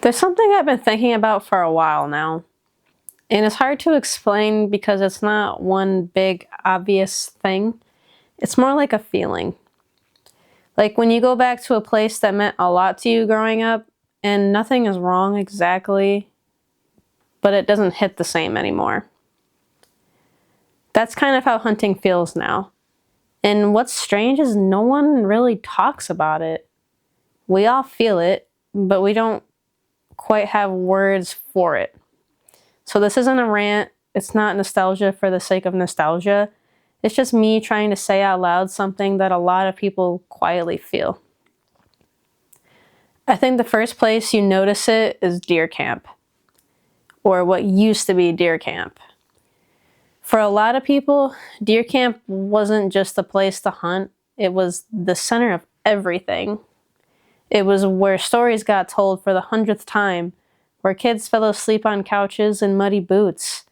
There's something I've been thinking about for a while now, and it's hard to explain because it's not one big, obvious thing. It's more like a feeling. Like when you go back to a place that meant a lot to you growing up, and nothing is wrong exactly, but it doesn't hit the same anymore. That's kind of how hunting feels now. And what's strange is no one really talks about it. We all feel it, but we don't quite have words for it. So this isn't a rant. It's not nostalgia for the sake of nostalgia. It's just me trying to say out loud something that a lot of people quietly feel. I think the first place you notice it is deer camp, or what used to be deer camp. For a lot of people, deer camp wasn't just a place to hunt, it was the center of everything. It was where stories got told for the 100th time, where kids fell asleep on couches in muddy boots,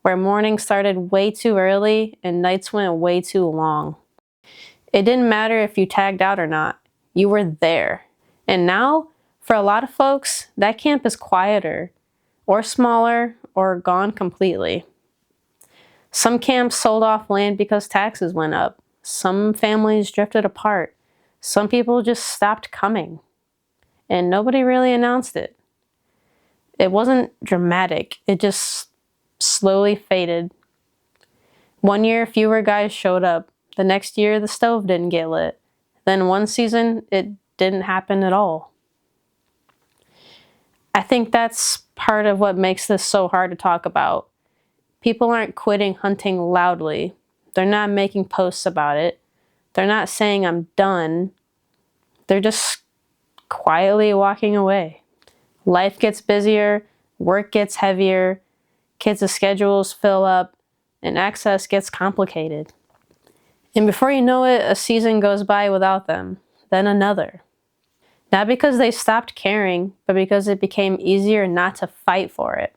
where mornings started way too early and nights went way too long. It didn't matter if you tagged out or not, you were there. And now, for a lot of folks, that camp is quieter, or smaller, or gone completely. Some camps sold off land because taxes went up. Some families drifted apart. Some people just stopped coming. And nobody really announced it. It wasn't dramatic. It just slowly faded. One year, fewer guys showed up. The next year, the stove didn't get lit. Then one season, it didn't happen at all. I think that's part of what makes this so hard to talk about. People aren't quitting hunting loudly. They're not making posts about it. They're not saying I'm done. They're just quietly walking away. Life gets busier, work gets heavier, kids' schedules fill up, and access gets complicated. And before you know it, a season goes by without them, then another. Not because they stopped caring, but because it became easier not to fight for it.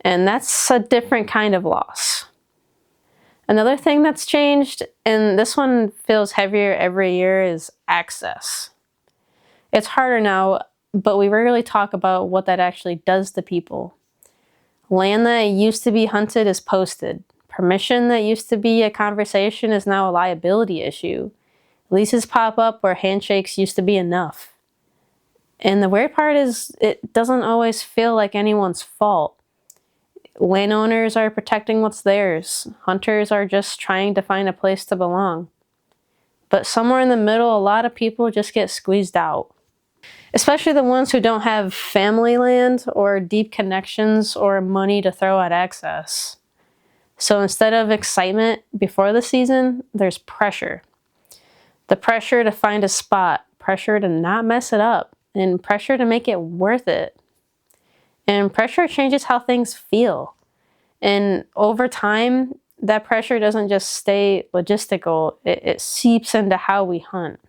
And that's a different kind of loss. Another thing that's changed, and this one feels heavier every year, is access. It's harder now, but we rarely talk about what that actually does to people. Land that used to be hunted is posted. Permission that used to be a conversation is now a liability issue. Leases pop up where handshakes used to be enough. And the weird part is, it doesn't always feel like anyone's fault. Landowners are protecting what's theirs. Hunters are just trying to find a place to belong. But somewhere in the middle, a lot of people just get squeezed out. Especially the ones who don't have family land or deep connections or money to throw at access. So instead of excitement before the season, there's pressure. The pressure to find a spot, pressure to not mess it up, and pressure to make it worth it. And pressure changes how things feel. And over time, that pressure doesn't just stay logistical, it seeps into how we hunt.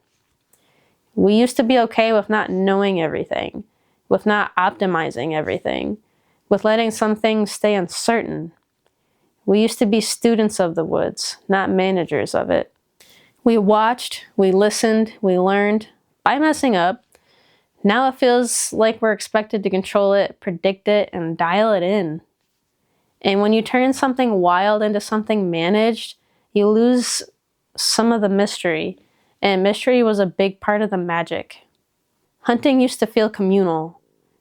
We used to be okay with not knowing everything, with not optimizing everything, with letting some things stay uncertain. We used to be students of the woods, not managers of it. We watched, we listened, we learned by messing up. Now it feels like we're expected to control it, predict it, and dial it in. And when you turn something wild into something managed, you lose some of the mystery. And mystery was a big part of the magic. Hunting used to feel communal.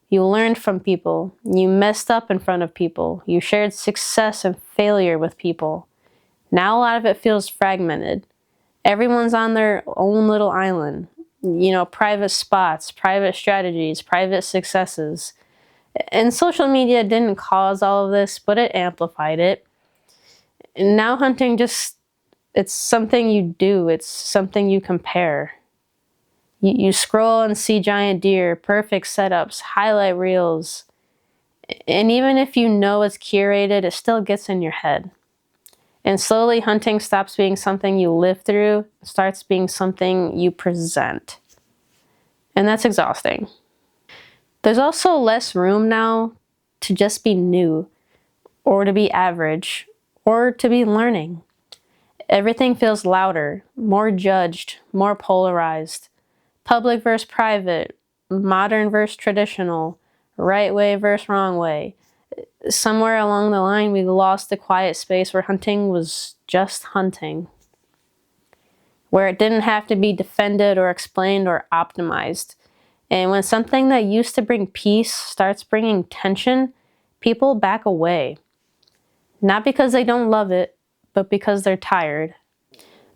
You learned from people. You messed up in front of people. You shared success and failure with people. Now a lot of it feels fragmented. Everyone's on their own little island. Private spots, private strategies, private successes. And social media didn't cause all of this, but it amplified it. And now hunting it's something you do. It's something you compare. You scroll and see giant deer, perfect setups, highlight reels. And even if you know it's curated, it still gets in your head. And slowly hunting stops being something you live through, starts being something you present. And that's exhausting. There's also less room now to just be new, or to be average, or to be learning. Everything feels louder, more judged, more polarized. Public versus private, modern versus traditional, right way versus wrong way. Somewhere along the line, we lost the quiet space where hunting was just hunting, where it didn't have to be defended or explained or optimized. And when something that used to bring peace starts bringing tension, people back away. Not because they don't love it, but because they're tired.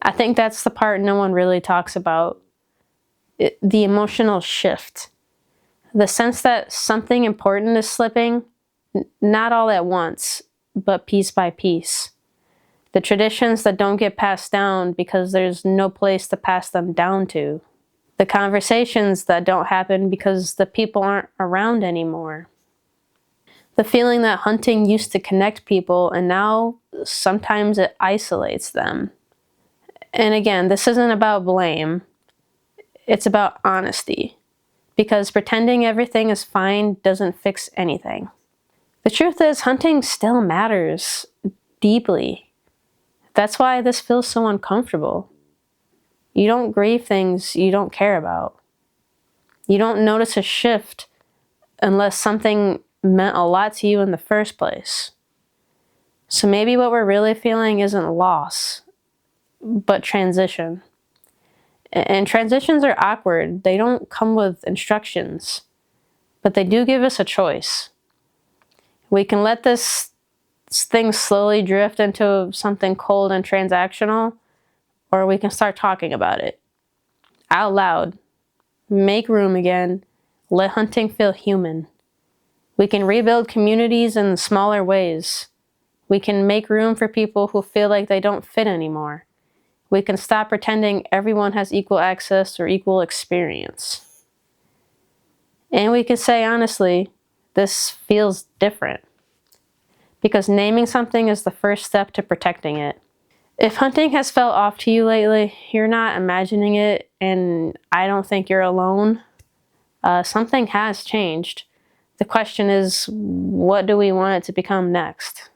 I think that's the part no one really talks about. The emotional shift. The sense that something important is slipping, not all at once, but piece by piece. The traditions that don't get passed down because there's no place to pass them down to. The conversations that don't happen because the people aren't around anymore. The feeling that hunting used to connect people and now sometimes it isolates them. And again, this isn't about blame. It's about honesty. Because pretending everything is fine doesn't fix anything. The truth is, hunting still matters deeply. That's why this feels so uncomfortable. You don't grieve things you don't care about. You don't notice a shift unless something meant a lot to you in the first place. So maybe what we're really feeling isn't loss, but transition. And transitions are awkward. They don't come with instructions, but they do give us a choice. We can let this thing slowly drift into something cold and transactional, or we can start talking about it out loud. Make room again. Let hunting feel human. We can rebuild communities in smaller ways. We can make room for people who feel like they don't fit anymore. We can stop pretending everyone has equal access or equal experience. And we can say honestly, this feels different. Because naming something is the first step to protecting it. If hunting has felt off to you lately, you're not imagining it, and I don't think you're alone. Something has changed. The question is, what do we want it to become next?